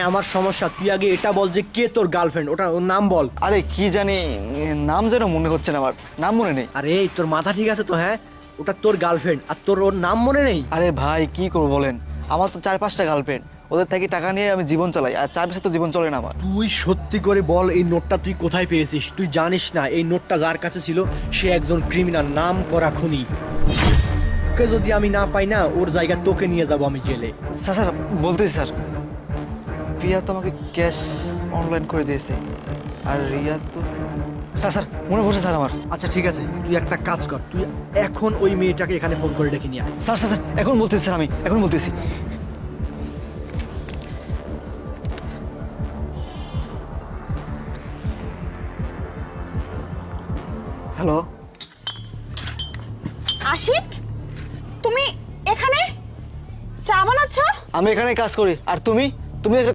আমার সমস্যা, তুই আগে এটা বল যে কে তোর গার্লফ্রেন্ড, ওটা ওর নাম বল। আরে কি জানি, নাম যেন মনে হচ্ছে না, আমার নাম মনে নেই। আরে এই তোর মাথা ঠিক আছে তো? হ্যাঁ, ওটা তোর গার্লফ্রেন্ড আর তোর ওর নাম মনে নেই? আরে ভাই কি করবো বলেন, আমার তো 4-5টা গার্লফ্রেন্ড, ওদের থেকে টাকা নিয়ে আমি জীবন চালাই, আর 4 পয়সা তো জীবন চলে না আমার। তুই সত্যি করে বল এই নোটটা তুই কোথায় পেয়েছিস? তুই জানিস না এই নোটটা যার কাছে ছিল সে একজন ক্রিমিনাল, নাম করা খুনি। ওকে যদি আমি না পাই না, ওর জায়গা তোকে নিয়ে যাব আমি জেলে। স্যার স্যার বলতেছি স্যার, প্রিয়া তো আমাকে ক্যাশ অনলাইন করে দিয়েছে, আর রিয়া তো স্যার স্যার মনে পড়ছে স্যার আমার। আচ্ছা ঠিক আছে, তুই একটা কাজ কর, তুই এখন ওই মেয়েটাকে এখানে ফোন করে ডেকে নিয়ে আয়। স্যার স্যার স্যার এখন বলতেছি স্যার, আমি এখন বলতেছি। হ্যালো, আশিক, তুমি এখানে চা বানাচ্ছ? আমি এখানে কাজ করি, আর তুমি তুমি একটা